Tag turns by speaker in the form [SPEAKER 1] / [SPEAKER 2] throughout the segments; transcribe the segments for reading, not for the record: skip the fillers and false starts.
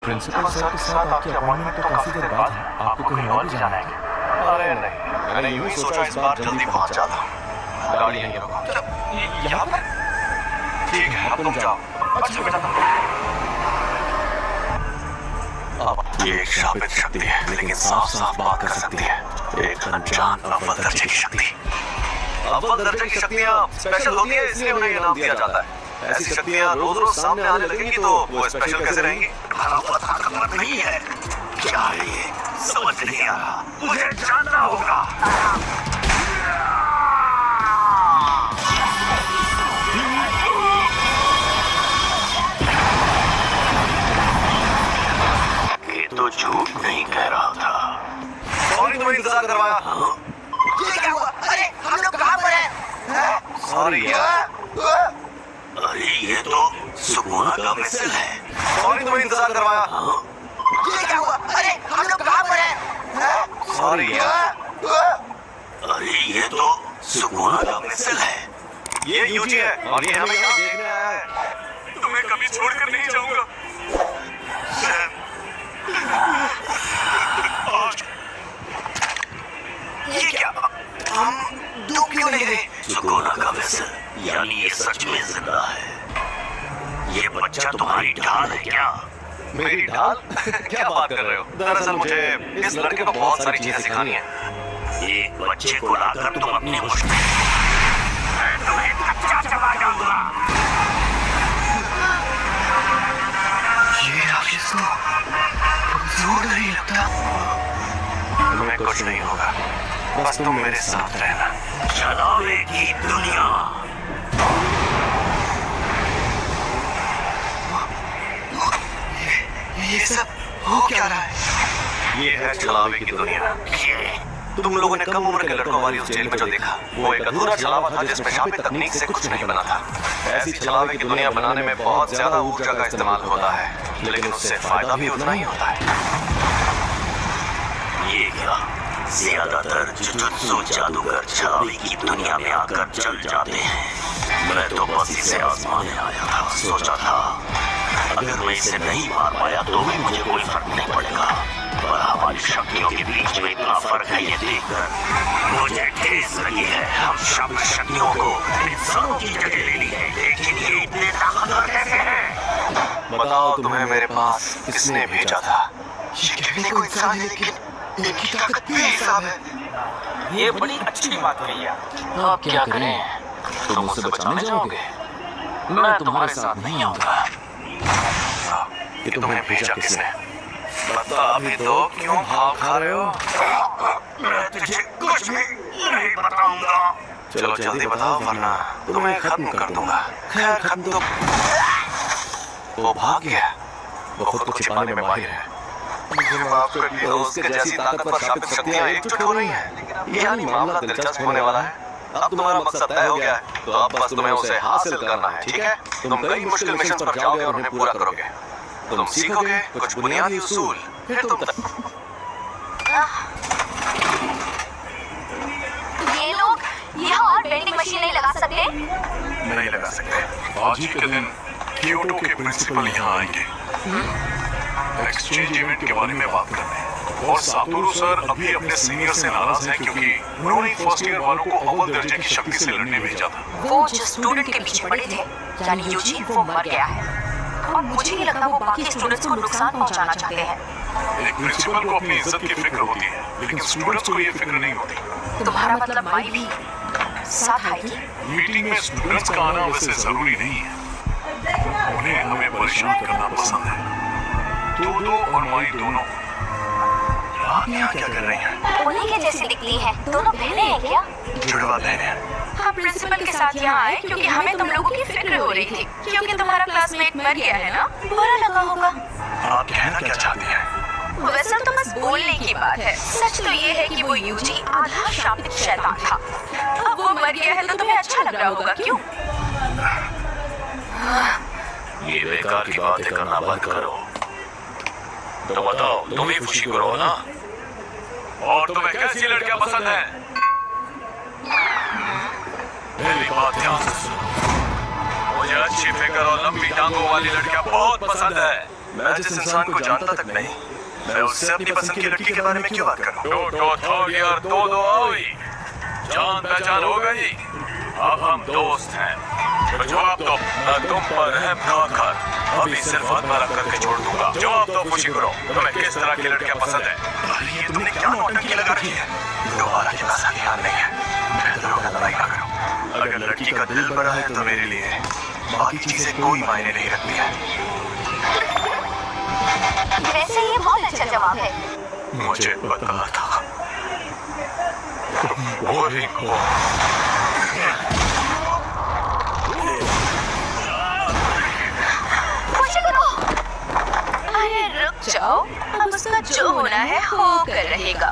[SPEAKER 1] Principal sir के साथ आपकी अपॉइंटमेंट तो काफी देर बाद है, आपको कहीं और भी जाना है क्या?
[SPEAKER 2] अरे नहीं, मैंने यूं ही सोचा इस बार जल्दी पहुंच जाता। गाड़ी यहीं रोको। यहाँ पर? ठीक है, अब तुम जाओ। अच्छा बेटा तुम। ये एक शापित शक्ति है, लेकिन साफ साफ बात कर सकती है। एक अनजान अव्वल दर्जे की शक्ति। अव्वल दर्जे की शक्तियाँ स्पेशल होती है, इसलिए उन्हें ये नाम दिया जाता है। ऐसी शक्तियाँ रोज रोज सामने आने लगेंगी तो वो स्पेशल कैसे रहेंगी? नहीं है क्या है ये? समझ नहीं आ रहा, मुझे जानना होगा। ये तो झूठ नहीं कह रहा था। सॉरी तुम्हें इंतजार करवाया।
[SPEAKER 3] ये क्या हुआ? अरे हम लोग कहाँ पर हैं?
[SPEAKER 2] सॉरी यार। अरे ये तो सुकूना का मिसल है। सॉरी तुम्हें इंतजार करवाया।
[SPEAKER 3] ये क्या हुआ? अरे हम लोग कहाँ पर हैं?
[SPEAKER 2] सॉरी यार। अरे ये तो सुकूना का मिसल है। ये यूजी है और ये हमें यहाँ देखने आया है। तुम्हें कभी छोड़कर नहीं जाऊंगा। ये क्या? हम डूब क्यों नहीं रहे? सुकूना का मिसल, यानी ये सच में जिंदा है। ये बच्चा तुम्हारी ढाल है क्या? मेरी ढाल? क्या बात कर रहे हो? दरअसल मुझे इस लड़के को बहुत सारी चीजें सिखानी है। एक बच्चे को लाकर तुम अपनी मुश्किल मैं तुम्हें कच्चा चबा जाऊंगा। ये राक्षस तो कमजोर नहीं लगता। तुम्हें कुछ नहीं होगा, बस तुम मेरे साथ रहना। चलावे की दुनिया। ये सब हो क्या रहा है? ये है छलावे की दुनिया। तुम लोगों ने कम उम्र के लड़कों वाली उस जेल में जो देखा, वो एक अधूरा छलावा था जिसमें शापित तकनीक से कुछ नहीं बना था। ऐसी छलावे की दुनिया बनाने में बहुत ज्यादा ऊर्जा का इस्तेमाल होता है, लेकिन उससे फायदा भी उतना ही होता है। ये क्या? ज्यादातर जुजुत्सु जादूगर छलावे की दुनिया में आकर जल जाते हैं। मैं तो बस इसे आजमाने आया था। सोचा था अगर मैं इसे नहीं मार पाया तो भी मुझे कोई फर्क नहीं पड़ेगा, पर हमारी शक्तियों के बीच में इतना फर्क है ये देखकर मुझे ठेस लगी है। हम सब शक्तियों को इंसानों की जगह ले ली है, लेकिन ये इतने ताकतवर कैसे हैं? बताओ तुम्हें मेरे पास किसने भेजा था? ये कहने को इंसान है, लेकिन इनकी ताकत बेहिसाब है।
[SPEAKER 4] ये बड़ी अच्छी बात कही है।
[SPEAKER 1] अब क्या करें? तुम मुझसे बचाने जाओगे? मैं तुम्हारे साथ नहीं आऊंगा।
[SPEAKER 2] ये तुम्हें भेजा किसने? बता भी दो, क्यों भाव खा रहे हो? मैं तुझे कुछ भी नहीं बताऊंगा। चलो जल्दी बताओ वरना तुम्हें खत्म कर दूंगा। खैर खत्म तो वो भाग गया। वो खुद को छिपाने में माहिर है। मुझे माफ कर दिया। उसके जैसी ताकतवर शापित शक्तियां एकजुट हो रही हैं। यानी मामला दिलचस्प होने वाला है। अब तुम्हारा मकसद तय हो गया है, तो अब बस तुम्हें उसे हासिल करना है, ठीक है? तुम कई मुश्किल मिशन पर जाओगे और उन्हें पूरा करोगे। तुम सीखोगे कुछ बुनियादी उसूल, फिर तुम
[SPEAKER 5] ये लोग यहाँ और वेंडिंग मशीन नहीं लगा सकते?
[SPEAKER 2] नहीं लगा सकते। आज ही के दिन क्योटो के प्रिंसिपल यहाँ आएंगे एक्सचेंज इवेंट के बारे में बात करने। और सातोरू सर अभी अपने सीनियर से नाराज हैं क्योंकि उन्होंने फर्स्ट ईयर वालों को अव्वल दर्जे की शक्ति से लड़ने भेजा था।
[SPEAKER 5] वो जो स्टूडेंट के पीछे पड़े थे, यानी यूजी, वो मर गया है और मुझे नहीं लगता वो बाकी स्टूडेंट्स को नुकसान पहुंचाना चाहते हैं।
[SPEAKER 2] एक प्रिंसिपल को अपनी इज्जत की फिक्र होती है, लेकिन स्टूडेंट्स को ये फिक्र नहीं होती।
[SPEAKER 5] तुम्हारा मतलब माई भी साथ आएगी?
[SPEAKER 2] मीटिंग में स्टूडेंट्स का आना वैसे जरूरी नहीं है। उन्हें हमें परेशान करना पसंद है। दो और माई दोनों आप यहाँ क्या कर रही हैं?
[SPEAKER 5] उन्हीं के जैसी दिखती हैं। दोनों बहनें हैं क्या?
[SPEAKER 2] जुड़वा बहनें।
[SPEAKER 5] हम प्रिंसिपल के साथ यहाँ आए क्योंकि हमें तुम लोगों की फिक्र हो रही थी, क्योंकि तुम्हारा क्लासमेट मर गया है ना? बुरा लगा होगा।
[SPEAKER 2] आप कहना क्या चाहती हैं?
[SPEAKER 5] वैसे तो बस बोलने की बात है। सच तो ये है कि वो यूजी आधा शापित शैतान था। अब वो मर गया है तो तुम्हें अच्छा लग रहा होगा, क्यों?
[SPEAKER 2] ये बेकार की बातें करना बंद करो। तो बताओ, तुम ही खुशी करो ना। और तुम्हें कैसी लड़कियां पसंद है? मेरी बात ध्यान से सुनो। मुझे अच्छी फिगर और लंबी टांगों वाली लड़कियां बहुत पसंद है। मैं जिस इंसान को जानता तक नहीं, मैं उससे अपनी पसंद की लड़की के बारे में क्यों बात करूं?
[SPEAKER 4] तो थर्ड ईयर दो आई, जान पहचान हो गई, अब हम दोस्त हैं। तो जवाब दो, मैं तुम पर रहम ना कर अभी सिर्फ आत्मा करके छोड़ दूंगा। जवाब दो खुशी करो, तुम्हें किस तरह की लड़कियां पसंद है?
[SPEAKER 2] ये तुमने क्या नौटंकी लगा रही है? दोबारा ये ऐसा ध्यान नहीं है, बेहतर होगा लड़ाई ना करो। अगर लड़की का दिल बड़ा है तो मेरे लिए बाकी चीजें कोई मायने नहीं रखती है।
[SPEAKER 5] वैसे ये बहुत अच्छा जवाब है।
[SPEAKER 2] मुझे पता था।
[SPEAKER 4] बोरिंग हो।
[SPEAKER 5] खुशी करो। अरे रुक जाओ, अब उसका जो होना है होकर रहेगा।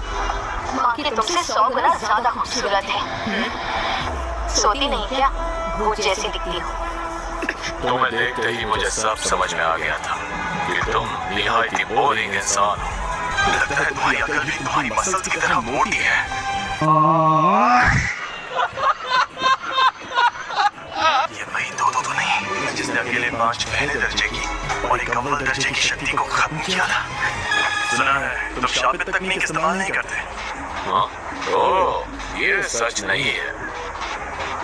[SPEAKER 5] बाकी तुमसे 100 गुना ज्यादा खूबसूरत है। सोती नहीं क्या? भूत जैसी दिखती हो।
[SPEAKER 4] तुम्हें देखते ही मुझे सब समझ में आ गया था कि तुम निहायत ही बोरिंग इंसान हो।
[SPEAKER 2] लगता है तुम्हारी अकल भी तुम्हारी मसल्स की तरह मोटी है। ये वही दो तो नहीं जिसने अकेले 5 पहले दर्जे की और एक अव्वल दर्जे की शक्ति को खत्म किया था। सुना है तुम शाबित तकनीक इस्तेमाल नहीं करते।
[SPEAKER 4] हाँ? ओह, ये सच नहीं है।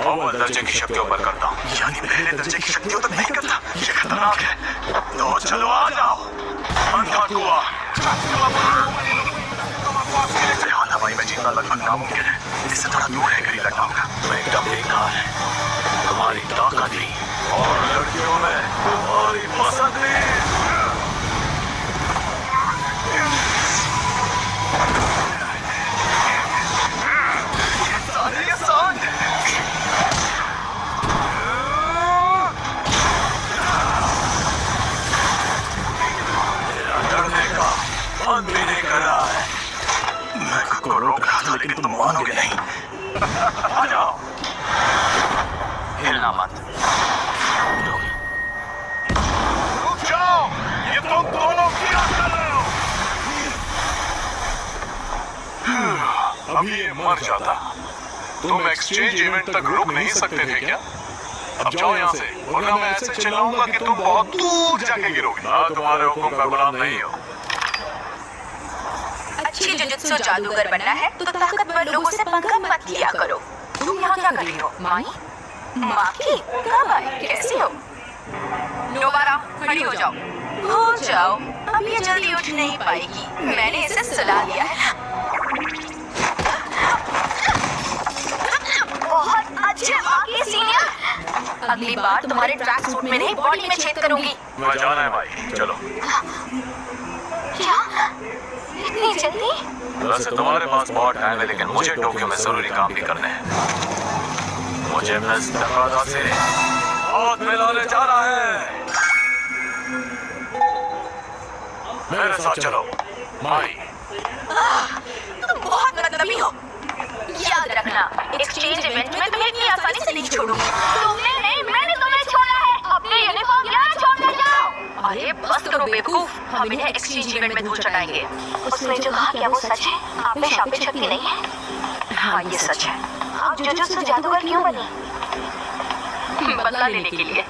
[SPEAKER 4] अव्वल दर्जे की शक्तियों पर करता हूँ।
[SPEAKER 2] यानी पहले दर्जे की शक्तियों तक नहीं करता। ये खतरनाक है। तो चलो आ जाओ।
[SPEAKER 4] अंधा कुआ।
[SPEAKER 2] हवाई में जीतना लगभग नामुमकिन है। इससे थोड़ा दूर रहकर ही लड़ना होगा।
[SPEAKER 4] तुम एकदम बेकार है। तुम्हारी ताकत भी और लड़कियों में तुम्हारी पसंद भी।
[SPEAKER 2] बंद भी नहीं कर रहा है। मैं खुद को रोक रहा था लेकिन तुम मानोगे नहीं। आ जाओ।
[SPEAKER 1] हिलना मत।
[SPEAKER 4] रुक जाओ, ये तुम दोनों क्या कर रहे हो? अभी ये मर जाता। तुम एक्सचेंज इवेंट तक रुक नहीं सकते थे क्या? अब जाओ यहाँ से, वरना मैं ऐसे चिल्लाऊंगा कि तुम बहुत दूर जाके गिरोगे। मैं तुम्हारे हुक्म का गुलाम नहीं हूँ।
[SPEAKER 5] अच्छी जुजुत्सु जादूगर बनना है तो ताकतवर लोगों से पंगा मत लिया करो। तुम यहाँ क्या कर रही हो? माई? माखी? कब आए? कैसे हो? नोबारा, खड़ी हो जाओ। हो जाओ, अब ये जल्दी उठ नहीं पाएगी। मैंने इसे सुला दिया है। बहुत अच्छे माखी सीनियर। अगली बार तुम्हारे ट्रैक सूट में नहीं, बॉडी में छेद करूंगी।
[SPEAKER 4] मैं जाना है भाई, चलो।
[SPEAKER 5] क्या? इतनी जल्दी?
[SPEAKER 4] वैसे तुम्हारे पास बहुत टाइम है, लेकिन मुझे टोक्यो में जरूरी काम भी करने हैं। मुझे मिस तकादा से हाथ मिलाने जाना है। मेरे साथ चलो, माई।
[SPEAKER 5] तुम बहुत मतलबी हो। याद रखना, एक्सचेंज इवेंट में तुम्हें इतनी आसानी से नहीं छोड़ूंगी। तुमने नहीं, मैंने तुम्हें छोड़ा है। अपनी यूनिफॉर्म यहाँ छोड़ के जाओ। अरे बस करो बेवकूफ, हम इन्हें एक्सचेंज इवेंट में धूल चटाएंगे। उसने जो कहा क्या वो सच है? आप में शापित शक्ति नहीं है? हाँ ये सच है। आप जुजुत्सु जादूगर क्यों बनी? बदला लेने के लिए।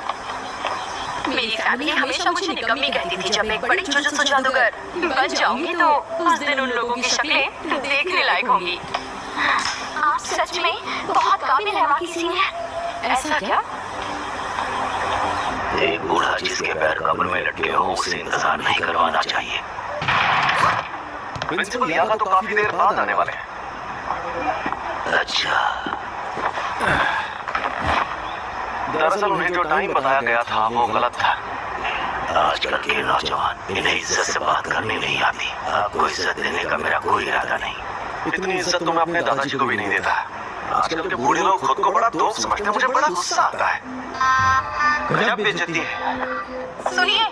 [SPEAKER 5] मेरी फैमिली हमेशा मुझे निकम्मी कहती थी। जब एक बड़ी जुजुत्सु जादूगर बन जाऊंगी तो उस दिन उन लोगों की शक्लें देखने लायक होंगी। आप सच में बहुत काबिल हैं माखी सीनियर। ऐसा क्या?
[SPEAKER 1] एक बूढ़ा जिसके पैर कब्र में लटके हो उसे इंतजार नहीं करवाना चाहिए।
[SPEAKER 2] प्रिंसिपल यहाँ तो काफी देर बाद आने वाले हैं।
[SPEAKER 1] अच्छा,
[SPEAKER 2] दरअसल उन्हें जो टाइम बताया गया था वो गलत था।
[SPEAKER 1] आजकल के नौजवान इन्हें इज्जत से बात करनी नहीं आती। आपको इज्जत देने का मेरा कोई इरादा नहीं।
[SPEAKER 2] इतनी इज्जत तो मैं अपने दादाजी को भी नहीं देता। आजकल के बूढ़े लोग खुद को बड़ा दोस्त समझते हैं। मुझे बड़ा गुस्सा आता है। गजब बेइज्जती है।
[SPEAKER 5] सुनिए,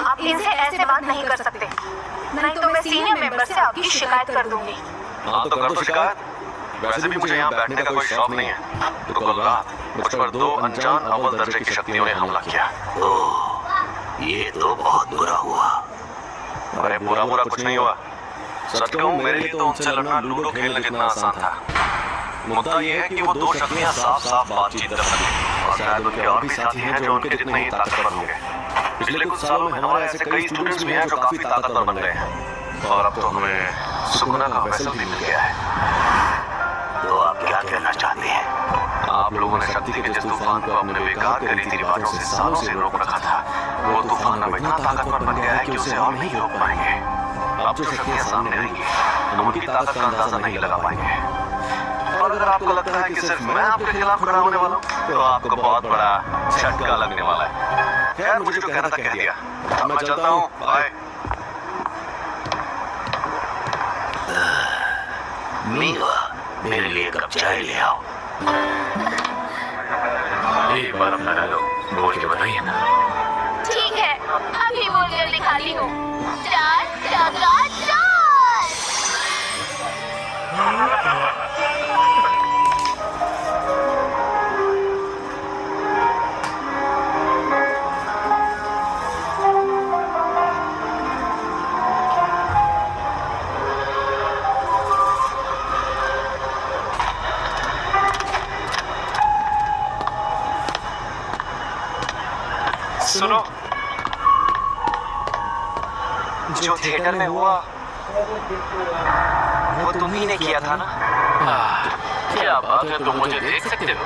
[SPEAKER 5] आप इनसे ऐसे बात नहीं कर सकते, नहीं तो मैं सीनियर मेंबर से आपकी शिकायत कर दूंगी।
[SPEAKER 2] हाँ तो कर दो शिकायत। वैसे भी मुझे यहाँ बैठने का कोई शौक नहीं है। तो कल रात मुझ पर 2 अनजान अव्वल दर्जे की शक्तियों ने हमला किया।
[SPEAKER 1] ओह, ये तो बहुत बुरा हुआ।
[SPEAKER 2] अरे बुरा कुछ नहीं हुआ। सच कहूँ मेरे लिए तो उनसे लड़ना लूडो खेलने जितना आसान था। मुद्दा ये है कि वो 2 शक्तियाँ साफ बातचीत कर सकें और शायद उनके और भी साथी हैं जो उनके जितने ही ताकतवर होंगे। पिछले कुछ सालों में हमारे ऐसे कई स्टूडेंट्स भी हैं जो काफी ताकतवर बन गए हैं और अब तो हमें सुकुना का वेसल भी मिल गया है।
[SPEAKER 1] तो आप क्या कहना चाहते हैं?
[SPEAKER 2] आप लोगों ने शक्ति के जिस तूफान को अपने बेकार के रीति रिवाजों से सालों से रोक रखा था, वो तूफान अब इतना ताकतवर बन गया है कि उसे हम नहीं रोक पाएंगे। अब जो शक्तियां सामने आएंगी हम उनकी ताकत का अंदाजा नहीं लगा पाएंगे। और अगर आपको लगता है कि सिर्फ मैं आपके खिलाफ खड़ा होने वाला हूँ तो आपको बहुत बड़ा झटका लगने वाला है। खैर मुझे जो कहना था कह दिया, मैं चलता हूँ, बाय।
[SPEAKER 1] मीवा, मेरे लिए कप चाय ले आओ।
[SPEAKER 4] एक बार अपना डायलॉग बोल के बताइए ना।
[SPEAKER 5] ठीक है, अभी बोलकर दिखाती हूँ। चार चका चार।
[SPEAKER 2] सुनो, जो थिएटर में हुआ वो तुम ही ने किया था ना?
[SPEAKER 4] क्या बात है, तुम मुझे देख सकते हो?